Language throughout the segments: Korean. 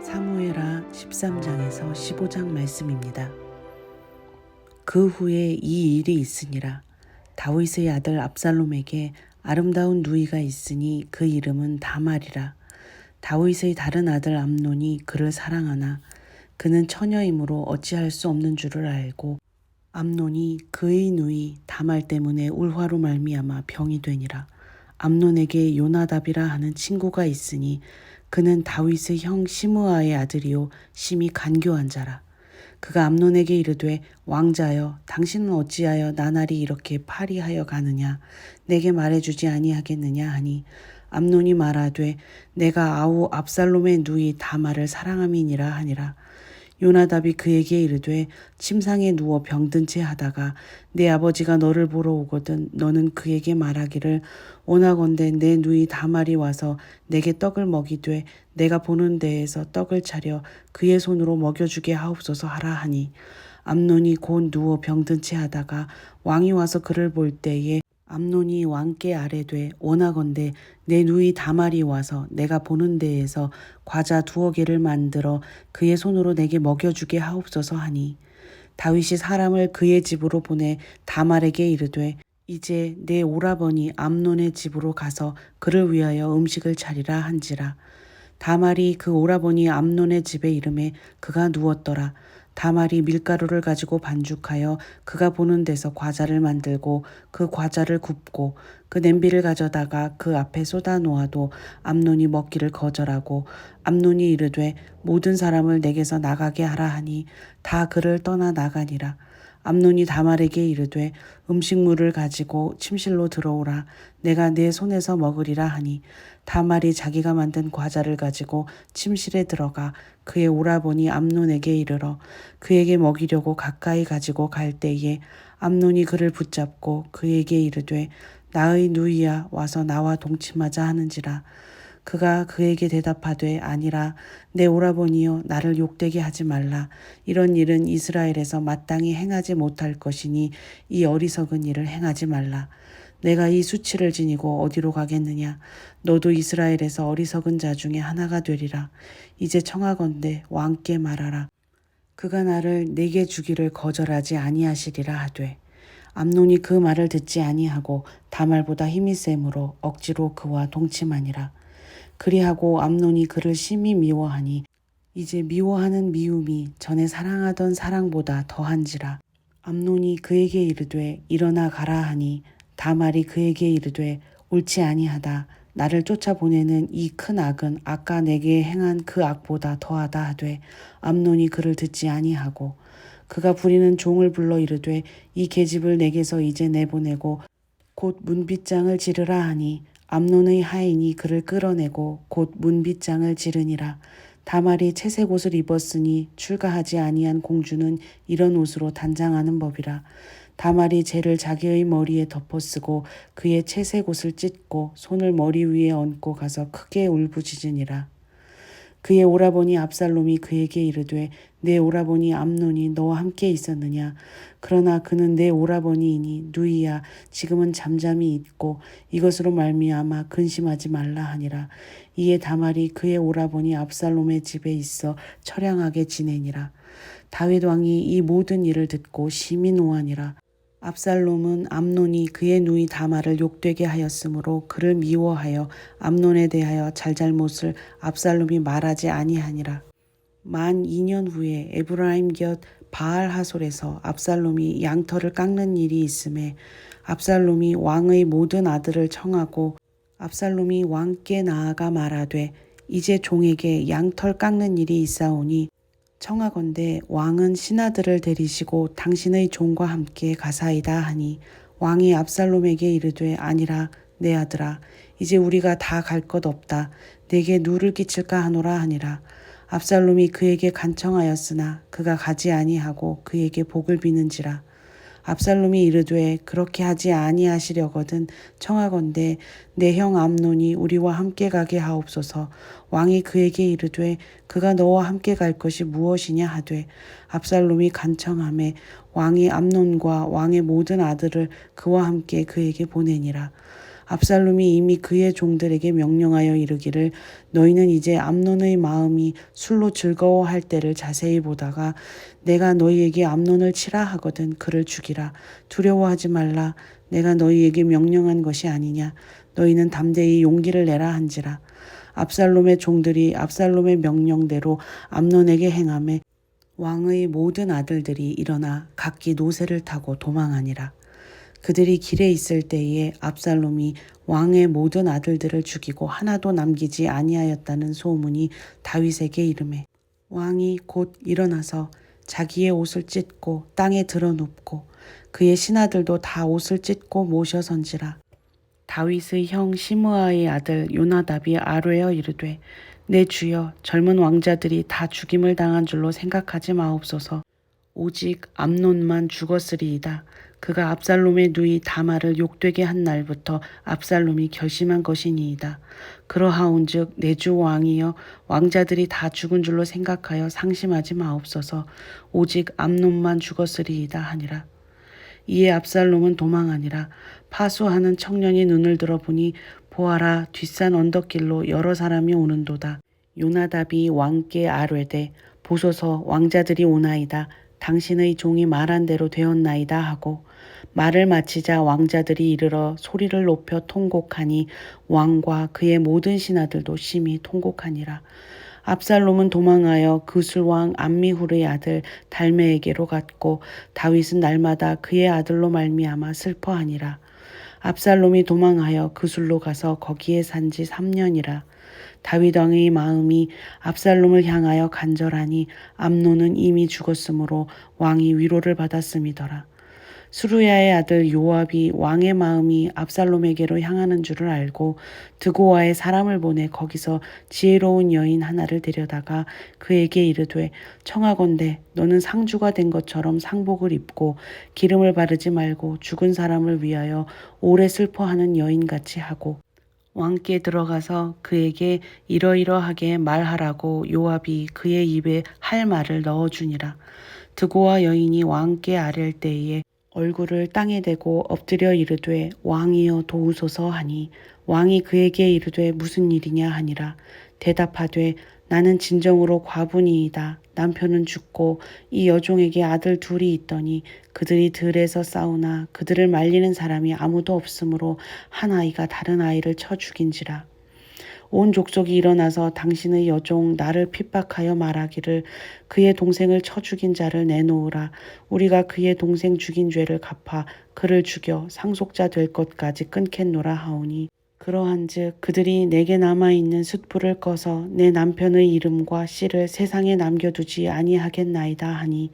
사무엘하 13장에서 15장 말씀입니다. 그 후에 이 일이 있으니라. 다윗의 아들 압살롬에게 아름다운 누이가 있으니 그 이름은 다말이라. 다윗의 다른 아들 암논이 그를 사랑하나 그는 처녀이므로 어찌할 수 없는 줄을 알고 암논이 그의 누이 다말 때문에 울화로 말미암아 병이 되니라. 암논에게 요나답이라 하는 친구가 있으니 그는 다윗의 형 시므아의 아들이요 심히 간교한 자라. 그가 암논에게 이르되 왕자여 당신은 어찌하여 나날이 이렇게 파리하여 가느냐 내게 말해주지 아니하겠느냐 하니 암논이 말하되 내가 아우 압살롬의 누이 다말을 사랑함이니라 하니라. 요나답이 그에게 이르되 침상에 누워 병든 채 하다가 내 아버지가 너를 보러 오거든 너는 그에게 말하기를 원하건대 내 누이 다말이 와서 내게 떡을 먹이되 내가 보는 데에서 떡을 차려 그의 손으로 먹여주게 하옵소서 하라 하니 암논이 곧 누워 병든 채 하다가 왕이 와서 그를 볼 때에 암논이 왕께 아뢰되 원하건대 내 누이 다말이 와서 내가 보는 데에서 과자 2개를 만들어 그의 손으로 내게 먹여주게 하옵소서 하니 다윗이 사람을 그의 집으로 보내 다말에게 이르되 이제 내 오라버니 암논의 집으로 가서 그를 위하여 음식을 차리라 한지라. 다말이 그 오라버니 암논의 집에 이름에 그가 누웠더라. 다말이 밀가루를 가지고 반죽하여 그가 보는 데서 과자를 만들고 그 과자를 굽고 그 냄비를 가져다가 그 앞에 쏟아 놓아도 암논이 먹기를 거절하고 암논이 이르되 모든 사람을 내게서 나가게 하라 하니 다 그를 떠나 나가니라. 암논이 다말에게 이르되 음식물을 가지고 침실로 들어오라 내가 내 손에서 먹으리라 하니 다말이 자기가 만든 과자를 가지고 침실에 들어가 그의 오라버니 암논에게 이르러 그에게 먹이려고 가까이 가지고 갈 때에 암논이 그를 붙잡고 그에게 이르되 나의 누이야 와서 나와 동침하자 하는지라. 그가 그에게 대답하되 아니라 내 오라버니여 나를 욕되게 하지 말라. 이런 일은 이스라엘에서 마땅히 행하지 못할 것이니 이 어리석은 일을 행하지 말라. 내가 이 수치를 지니고 어디로 가겠느냐. 너도 이스라엘에서 어리석은 자 중에 하나가 되리라. 이제 청하건대 왕께 말하라. 그가 나를 내게 주기를 거절하지 아니하시리라 하되 암논이 그 말을 듣지 아니하고 다말보다 힘이 세므로 억지로 그와 동침하니라. 그리하고 암논이 그를 심히 미워하니 이제 미워하는 미움이 전에 사랑하던 사랑보다 더한지라. 암논이 그에게 이르되 일어나 가라 하니 다말이 그에게 이르되 옳지 아니하다. 나를 쫓아보내는 이 큰 악은 아까 내게 행한 그 악보다 더하다 하되 암논이 그를 듣지 아니하고 그가 부리는 종을 불러 이르되 이 계집을 내게서 이제 내보내고 곧 문빗장을 지르라 하니 암논의 하인이 그를 끌어내고 곧 문빗장을 지르니라. 다말이 채색 옷을 입었으니 출가하지 아니한 공주는 이런 옷으로 단장하는 법이라. 다말이 재를 자기의 머리에 덮어쓰고 그의 채색 옷을 찢고 손을 머리 위에 얹고 가서 크게 울부짖으니라. 그의 오라버니 압살롬이 그에게 이르되 내 오라버니 암논이 너와 함께 있었느냐. 그러나 그는 내 오라버니이니 누이야 지금은 잠잠히 있고 이것으로 말미암아 근심하지 말라 하니라. 이에 다말이 그의 오라버니 압살롬의 집에 있어 처량하게 지내니라. 다윗 왕이 이 모든 일을 듣고 심히 노하니라. 압살롬은 암논이 그의 누이 다말을 욕되게 하였으므로 그를 미워하여 암논에 대하여 잘잘못을 압살롬이 말하지 아니하니라. 만 2년 후에 에브라임 곁 바알 하솔에서 압살롬이 양털을 깎는 일이 있음에 압살롬이 왕의 모든 아들을 청하고 압살롬이 왕께 나아가 말하되 이제 종에게 양털 깎는 일이 있사오니 청하건대 왕은 신하들을 데리시고 당신의 종과 함께 가사이다 하니 왕이 압살롬에게 이르되 아니라 내 아들아 이제 우리가 다 갈 것 없다. 내게 누를 끼칠까 하노라 하니라. 압살롬이 그에게 간청하였으나 그가 가지 아니하고 그에게 복을 비는지라. 압살롬이 이르되 그렇게 하지 아니하시려거든 청하건대 내 형 암논이 우리와 함께 가게 하옵소서. 왕이 그에게 이르되 그가 너와 함께 갈 것이 무엇이냐 하되 압살롬이 간청하매 왕이 암논과 왕의 모든 아들을 그와 함께 그에게 보내니라. 압살롬이 이미 그의 종들에게 명령하여 이르기를 너희는 이제 암논의 마음이 술로 즐거워할 때를 자세히 보다가 내가 너희에게 암논을 치라 하거든 그를 죽이라. 두려워하지 말라. 내가 너희에게 명령한 것이 아니냐. 너희는 담대히 용기를 내라 한지라. 압살롬의 종들이 압살롬의 명령대로 암논에게 행하매 왕의 모든 아들들이 일어나 각기 노새를 타고 도망하니라. 그들이 길에 있을 때에 압살롬이 왕의 모든 아들들을 죽이고 하나도 남기지 아니하였다는 소문이 다윗에게 이르매 왕이 곧 일어나서 자기의 옷을 찢고 땅에 드러눕고 그의 신하들도 다 옷을 찢고 모셔선지라. 다윗의 형 시므아의 아들 요나답이 아뢰어 이르되 내 주여 젊은 왕자들이 다 죽임을 당한 줄로 생각하지 마옵소서. 오직 암논만 죽었으리이다. 그가 압살롬의 누이 다말을 욕되게 한 날부터 압살롬이 결심한 것이니이다. 그러하온즉 내 주 왕이여 왕자들이 다 죽은 줄로 생각하여 상심하지 마옵소서. 오직 암논만 죽었으리이다 하니라. 이에 압살롬은 도망하니라. 파수하는 청년이 눈을 들어보니 보아라 뒷산 언덕길로 여러 사람이 오는도다. 요나답이 왕께 아뢰되 보소서 왕자들이 오나이다. 당신의 종이 말한 대로 되었나이다 하고 말을 마치자 왕자들이 이르러 소리를 높여 통곡하니 왕과 그의 모든 신하들도 심히 통곡하니라. 압살롬은 도망하여 그술왕 암미훌의 아들 달메에게로 갔고 다윗은 날마다 그의 아들로 말미암아 슬퍼하니라. 압살롬이 도망하여 그술로 가서 거기에 산지 3년이라. 다윗 왕의 마음이 압살롬을 향하여 간절하니 암논은 이미 죽었으므로 왕이 위로를 받았음이더라. 수루야의 아들 요압이 왕의 마음이 압살롬에게로 향하는 줄을 알고 드고아의 사람을 보내 거기서 지혜로운 여인 하나를 데려다가 그에게 이르되 청하건대 너는 상주가 된 것처럼 상복을 입고 기름을 바르지 말고 죽은 사람을 위하여 오래 슬퍼하는 여인같이 하고 왕께 들어가서 그에게 이러이러하게 말하라고 요압이 그의 입에 할 말을 넣어주니라. 드고아 여인이 왕께 아랠 때에 얼굴을 땅에 대고 엎드려 이르되 왕이여 도우소서 하니 왕이 그에게 이르되 무슨 일이냐 하니라. 대답하되 나는 진정으로 과부니이다. 남편은 죽고 이 여종에게 아들 둘이 있더니 그들이 들에서 싸우나 그들을 말리는 사람이 아무도 없으므로 한 아이가 다른 아이를 쳐 죽인지라. 온 족속이 일어나서 당신의 여종 나를 핍박하여 말하기를 그의 동생을 쳐 죽인 자를 내놓으라. 우리가 그의 동생 죽인 죄를 갚아 그를 죽여 상속자 될 것까지 끊겠노라 하오니 그러한즉 그들이 내게 남아있는 숯불을 꺼서 내 남편의 이름과 씨를 세상에 남겨두지 아니하겠나이다 하니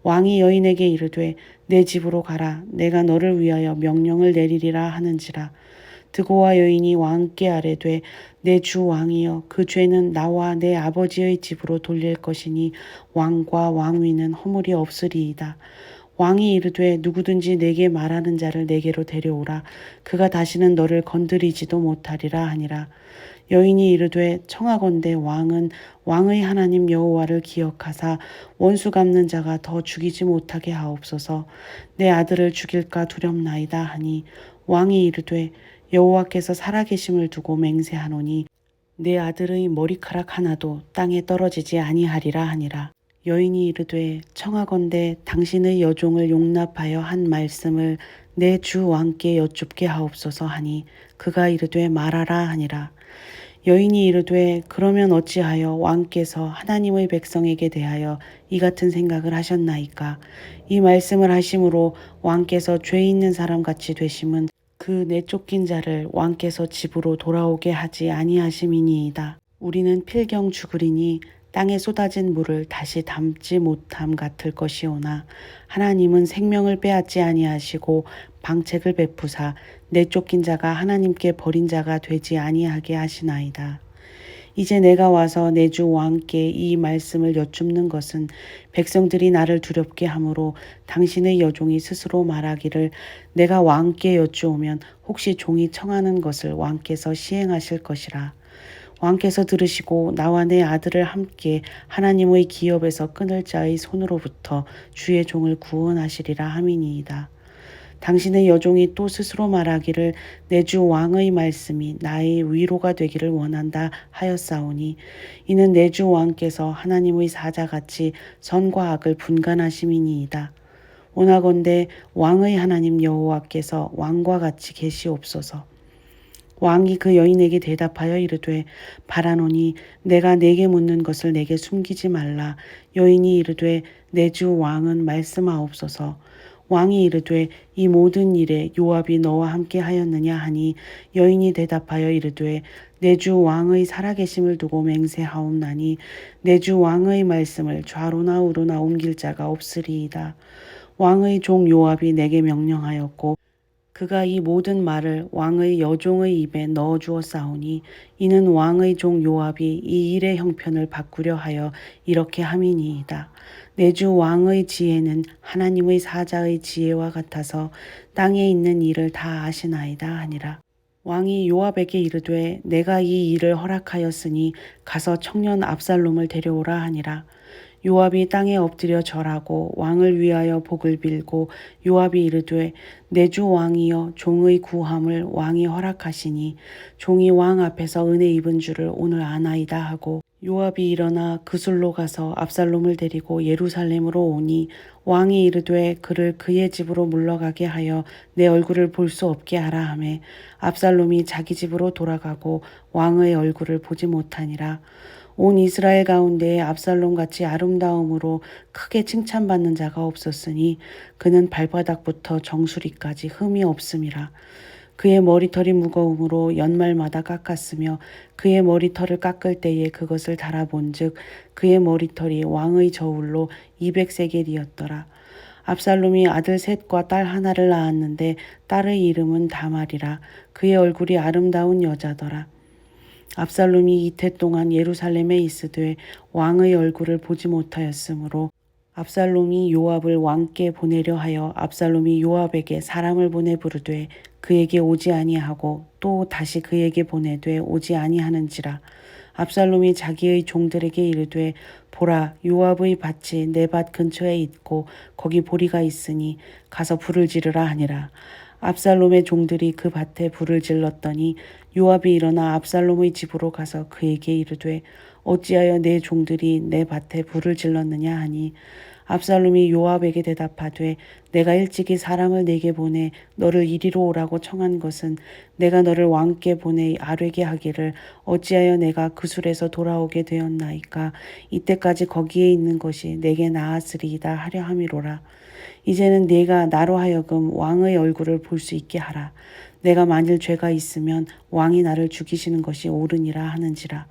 왕이 여인에게 이르되 내 집으로 가라. 내가 너를 위하여 명령을 내리리라 하는지라. 드고아 여인이 왕께 아뢰되 내 주 왕이여 그 죄는 나와 내 아버지의 집으로 돌릴 것이니 왕과 왕위는 허물이 없으리이다. 왕이 이르되 누구든지 내게 말하는 자를 내게로 데려오라. 그가 다시는 너를 건드리지도 못하리라 하니라. 여인이 이르되 청하건대 왕은 왕의 하나님 여호와를 기억하사 원수 갚는 자가 더 죽이지 못하게 하옵소서. 내 아들을 죽일까 두렵나이다 하니 왕이 이르되 여호와께서 살아계심을 두고 맹세하노니 내 아들의 머리카락 하나도 땅에 떨어지지 아니하리라 하니라. 여인이 이르되 청하건대 당신의 여종을 용납하여 한 말씀을 내 주 왕께 여쭙게 하옵소서 하니 그가 이르되 말하라 하니라. 여인이 이르되 그러면 어찌하여 왕께서 하나님의 백성에게 대하여 이 같은 생각을 하셨나이까. 이 말씀을 하심으로 왕께서 죄 있는 사람같이 되심은 그 내쫓긴 자를 왕께서 집으로 돌아오게 하지 아니하심이니이다. 우리는 필경 죽으리니 땅에 쏟아진 물을 다시 담지 못함 같을 것이오나 하나님은 생명을 빼앗지 아니하시고 방책을 베푸사 내쫓긴 자가 하나님께 버린 자가 되지 아니하게 하시나이다. 이제 내가 와서 내 주 왕께 이 말씀을 여쭙는 것은 백성들이 나를 두렵게 하므로 당신의 여종이 스스로 말하기를 내가 왕께 여쭈오면 혹시 종이 청하는 것을 왕께서 시행하실 것이라. 왕께서 들으시고 나와 내 아들을 함께 하나님의 기업에서 끊을 자의 손으로부터 주의 종을 구원하시리라 함이니이다. 당신의 여종이 또 스스로 말하기를 내 주 왕의 말씀이 나의 위로가 되기를 원한다 하였사오니 이는 내 주 왕께서 하나님의 사자같이 선과 악을 분간하심이니이다. 원하건대 왕의 하나님 여호와께서 왕과 같이 계시옵소서. 왕이 그 여인에게 대답하여 이르되 바라노니 내가 내게 묻는 것을 내게 숨기지 말라. 여인이 이르되 내 주 왕은 말씀하옵소서. 왕이 이르되 이 모든 일에 요압이 너와 함께 하였느냐 하니 여인이 대답하여 이르되 내 주 왕의 살아계심을 두고 맹세하옵나니 내 주 왕의 말씀을 좌로나 우로나 옮길 자가 없으리이다. 왕의 종 요압이 내게 명령하였고 그가 이 모든 말을 왕의 여종의 입에 넣어 주었사오니 이는 왕의 종 요압이 이 일의 형편을 바꾸려 하여 이렇게 함이니이다. 내 주 왕의 지혜는 하나님의 사자의 지혜와 같아서 땅에 있는 일을 다 아시나이다 하니라. 왕이 요압에게 이르되 내가 이 일을 허락하였으니 가서 청년 압살롬을 데려오라 하니라. 요압이 땅에 엎드려 절하고 왕을 위하여 복을 빌고 요압이 이르되 내 주 왕이여 종의 구함을 왕이 허락하시니 종이 왕 앞에서 은혜 입은 줄을 오늘 아나이다 하고 요압이 일어나 그술로 가서 압살롬을 데리고 예루살렘으로 오니 왕이 이르되 그를 그의 집으로 물러가게 하여 내 얼굴을 볼 수 없게 하라 하매 압살롬이 자기 집으로 돌아가고 왕의 얼굴을 보지 못하니라. 온 이스라엘 가운데에 압살롬같이 아름다움으로 크게 칭찬받는 자가 없었으니 그는 발바닥부터 정수리까지 흠이 없음이라. 그의 머리털이 무거움으로 연말마다 깎았으며 그의 머리털을 깎을 때에 그것을 달아본즉 그의 머리털이 왕의 저울로 200세겔이었더라. 압살롬이 아들 셋과 딸 하나를 낳았는데 딸의 이름은 다말이라. 그의 얼굴이 아름다운 여자더라. 압살롬이 이태 동안 예루살렘에 있으되 왕의 얼굴을 보지 못하였으므로 압살롬이 요압을 왕께 보내려 하여 압살롬이 요압에게 사람을 보내 부르되 그에게 오지 아니하고 또 다시 그에게 보내되 오지 아니하는지라. 압살롬이 자기의 종들에게 이르되 보라 요압의 밭이 내 밭 근처에 있고 거기 보리가 있으니 가서 불을 지르라 하니라. 압살롬의 종들이 그 밭에 불을 질렀더니 요압이 일어나 압살롬의 집으로 가서 그에게 이르되 어찌하여 내 종들이 내 밭에 불을 질렀느냐 하니 압살롬이 요압에게 대답하되 내가 일찍이 사람을 내게 보내 너를 이리로 오라고 청한 것은 내가 너를 왕께 보내 아뢰게 하기를 어찌하여 내가 그술에서 돌아오게 되었나이까. 이때까지 거기에 있는 것이 내게 나았으리이다 하려 함이로라. 이제는 네가 나로 하여금 왕의 얼굴을 볼 수 있게 하라. 내가 만일 죄가 있으면 왕이 나를 죽이시는 것이 옳으니라 하는지라.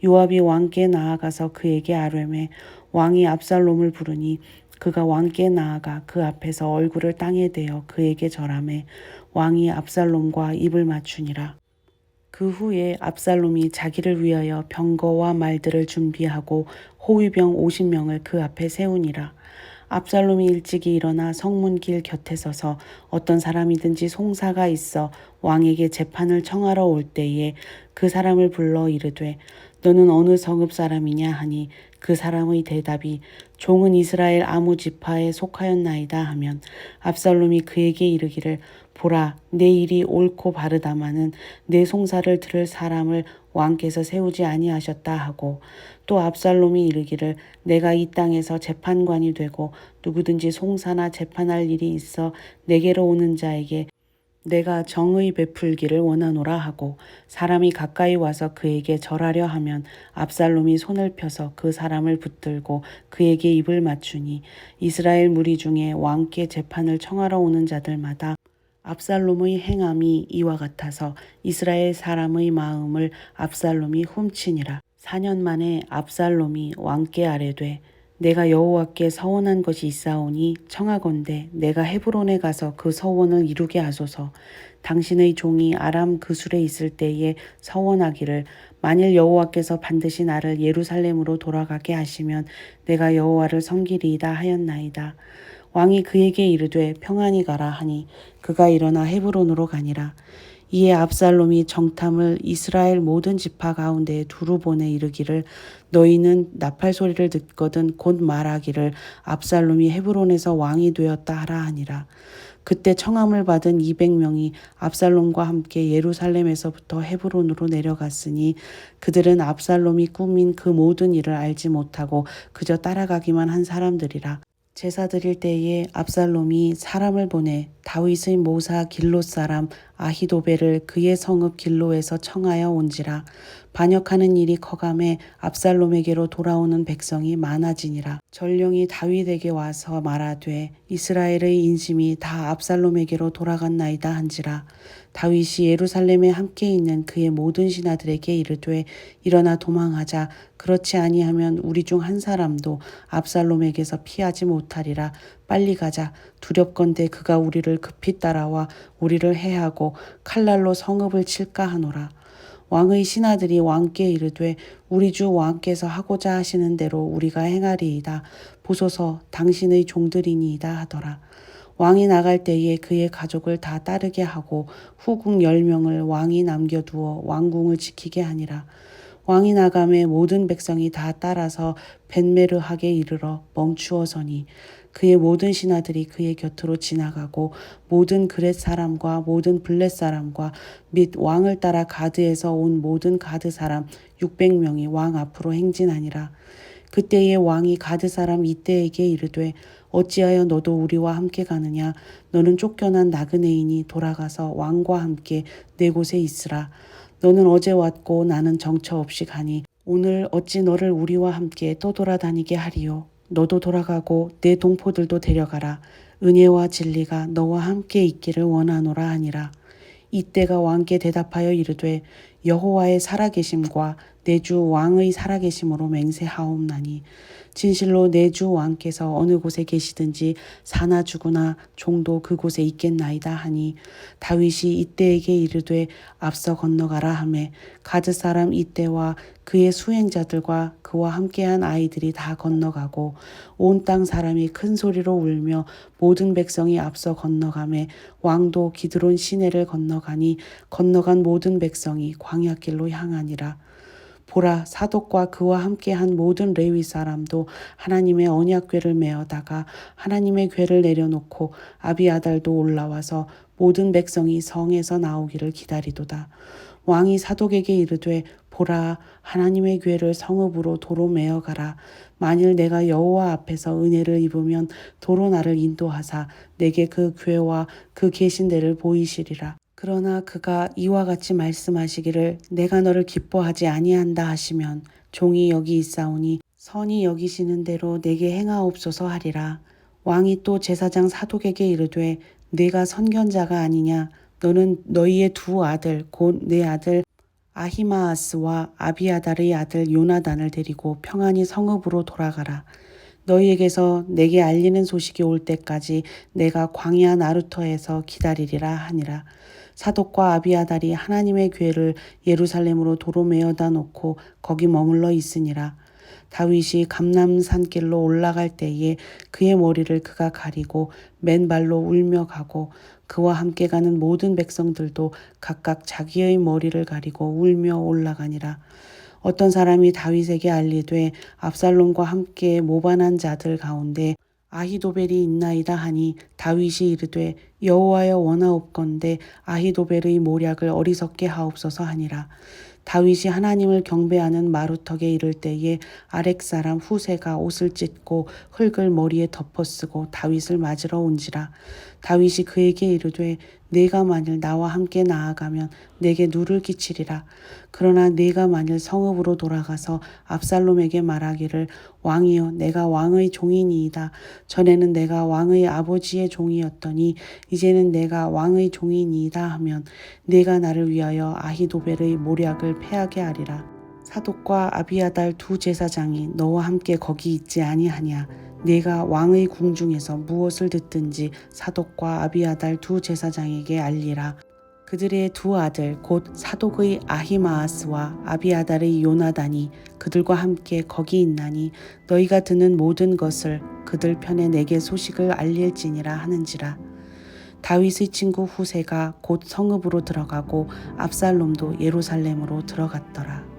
요압이 왕께 나아가서 그에게 아뢰매 왕이 압살롬을 부르니 그가 왕께 나아가 그 앞에서 얼굴을 땅에 대어 그에게 절하매 왕이 압살롬과 입을 맞추니라. 그 후에 압살롬이 자기를 위하여 병거와 말들을 준비하고 호위병 50명을 그 앞에 세우니라. 압살롬이 일찍이 일어나 성문길 곁에 서서 어떤 사람이든지 송사가 있어 왕에게 재판을 청하러 올 때에 그 사람을 불러 이르되 너는 어느 성읍 사람이냐 하니 그 사람의 대답이 종은 이스라엘 아무 지파에 속하였나이다 하면 압살롬이 그에게 이르기를 보라 내 일이 옳고 바르다마는 내 송사를 들을 사람을 왕께서 세우지 아니하셨다 하고 또 압살롬이 이르기를 내가 이 땅에서 재판관이 되고 누구든지 송사나 재판할 일이 있어 내게로 오는 자에게 내가 정의 베풀기를 원하노라 하고 사람이 가까이 와서 그에게 절하려 하면 압살롬이 손을 펴서 그 사람을 붙들고 그에게 입을 맞추니 이스라엘 무리 중에 왕께 재판을 청하러 오는 자들마다 압살롬의 행함이 이와 같아서 이스라엘 사람의 마음을 압살롬이 훔치니라. 4년 만에 압살롬이 왕께 아뢰되 내가 여호와께 서원한 것이 있사오니 청하건대 내가 헤브론에 가서 그 서원을 이루게 하소서. 당신의 종이 아람 그술에 있을 때에 서원하기를 만일 여호와께서 반드시 나를 예루살렘으로 돌아가게 하시면 내가 여호와를 섬기리이다 하였나이다. 왕이 그에게 이르되 평안히 가라 하니 그가 일어나 헤브론으로 가니라. 이에 압살롬이 정탐을 이스라엘 모든 지파 가운데에 두루 보내 이르기를 너희는 나팔 소리를 듣거든 곧 말하기를 압살롬이 헤브론에서 왕이 되었다 하라 하니라. 그때 청함을 받은 200명이 압살롬과 함께 예루살렘에서부터 헤브론으로 내려갔으니 그들은 압살롬이 꾸민 그 모든 일을 알지 못하고 그저 따라가기만 한 사람들이라. 제사 드릴 때에 압살롬이 사람을 보내 다윗의 모사 길롯 사람 아히도벨을 그의 성읍 길로에서 청하여 온지라. 반역하는 일이 커감에 압살롬에게로 돌아오는 백성이 많아지니라. 전령이 다윗에게 와서 말하되 이스라엘의 인심이 다 압살롬에게로 돌아갔나이다 한지라. 다윗이 예루살렘에 함께 있는 그의 모든 신하들에게 이르되 일어나 도망하자. 그렇지 아니하면 우리 중 한 사람도 압살롬에게서 피하지 못하리라. 빨리 가자. 두렵건대 그가 우리를 급히 따라와 우리를 해하고 칼날로 성읍을 칠까 하노라. 왕의 신하들이 왕께 이르되 우리 주 왕께서 하고자 하시는 대로 우리가 행하리이다. 보소서 당신의 종들이니이다 하더라. 왕이 나갈 때에 그의 가족을 다 따르게 하고 후궁 10명을 왕이 남겨두어 왕궁을 지키게 하니라. 왕이 나감에 모든 백성이 다 따라서 벳메르하게 이르러 멈추어 서니 그의 모든 신하들이 그의 곁으로 지나가고 모든 그렛 사람과 모든 블렛 사람과 및 왕을 따라 가드에서 온 모든 가드 사람 600명이 왕 앞으로 행진하니라. 그때에 왕이 가드 사람 이때에게 이르되 어찌하여 너도 우리와 함께 가느냐. 너는 쫓겨난 나그네이니 돌아가서 왕과 함께 내 곳에 있으라. 너는 어제 왔고 나는 정처 없이 가니 오늘 어찌 너를 우리와 함께 떠돌아다니게 하리요. 너도 돌아가고 내 동포들도 데려가라. 은혜와 진리가 너와 함께 있기를 원하노라 하니라. 이때가 왕께 대답하여 이르되 여호와의 살아계심과 내 주 왕의 살아계심으로 맹세하옵나니 진실로 내 주 왕께서 어느 곳에 계시든지 사나 죽으나 종도 그곳에 있겠나이다 하니 다윗이 이때에게 이르되 앞서 건너가라 하매 가드 사람 이때와 그의 수행자들과 그와 함께한 아이들이 다 건너가고 온 땅 사람이 큰 소리로 울며 모든 백성이 앞서 건너가매 왕도 기드론 시내를 건너가니 건너간 모든 백성이 광야길로 향하니라. 보라 사독과 그와 함께한 모든 레위 사람도 하나님의 언약궤를 메어다가 하나님의 궤를 내려놓고 아비아달도 올라와서 모든 백성이 성에서 나오기를 기다리도다. 왕이 사독에게 이르되 보라 하나님의 궤를 성읍으로 도로 메어가라. 만일 내가 여호와 앞에서 은혜를 입으면 도로 나를 인도하사 내게 그 궤와 그 계신 데를 보이시리라. 그러나 그가 이와 같이 말씀하시기를 내가 너를 기뻐하지 아니한다 하시면 종이 여기 있사오니 선이 여기시는 대로 내게 행하옵소서 하리라. 왕이 또 제사장 사독에게 이르되 네가 선견자가 아니냐. 너는 너희의 두 아들 곧 내 아들 아히마아스와 아비아달의 아들 요나단을 데리고 평안히 성읍으로 돌아가라. 너희에게서 내게 알리는 소식이 올 때까지 내가 광야 나루터에서 기다리리라 하니라. 사독과 아비아달이 하나님의 궤를 예루살렘으로 도로 메어다 놓고 거기 머물러 있으니라. 다윗이 감람산길로 올라갈 때에 그의 머리를 그가 가리고 맨발로 울며 가고 그와 함께 가는 모든 백성들도 각각 자기의 머리를 가리고 울며 올라가니라. 어떤 사람이 다윗에게 알리되 압살롬과 함께 모반한 자들 가운데 아히도벨이 있나이다 하니 다윗이 이르되 여호와여 원하옵건대 아히도벨의 모략을 어리석게 하옵소서 하니라. 다윗이 하나님을 경배하는 마루턱에 이를 때에 아렉 사람 후세가 옷을 찢고 흙을 머리에 덮어쓰고 다윗을 맞으러 온지라. 다윗이 그에게 이르되 네가 만일 나와 함께 나아가면 내게 누를 끼치리라. 그러나 네가 만일 성읍으로 돌아가서 압살롬에게 말하기를 왕이여 내가 왕의 종이니이다. 전에는 내가 왕의 아버지의 종이었더니 이제는 내가 왕의 종이니이다 하면 네가 나를 위하여 아히도벨의 모략을 패하게 하리라. 사독과 아비아달 두 제사장이 너와 함께 거기 있지 아니하냐. 네가 왕의 궁중에서 무엇을 듣든지 사독과 아비아달 두 제사장에게 알리라. 그들의 두 아들 곧 사독의 아히마아스와 아비아달의 요나단이 그들과 함께 거기 있나니 너희가 듣는 모든 것을 그들 편에 내게 소식을 알릴지니라 하는지라. 다윗의 친구 후세가 곧 성읍으로 들어가고 압살롬도 예루살렘으로 들어갔더라.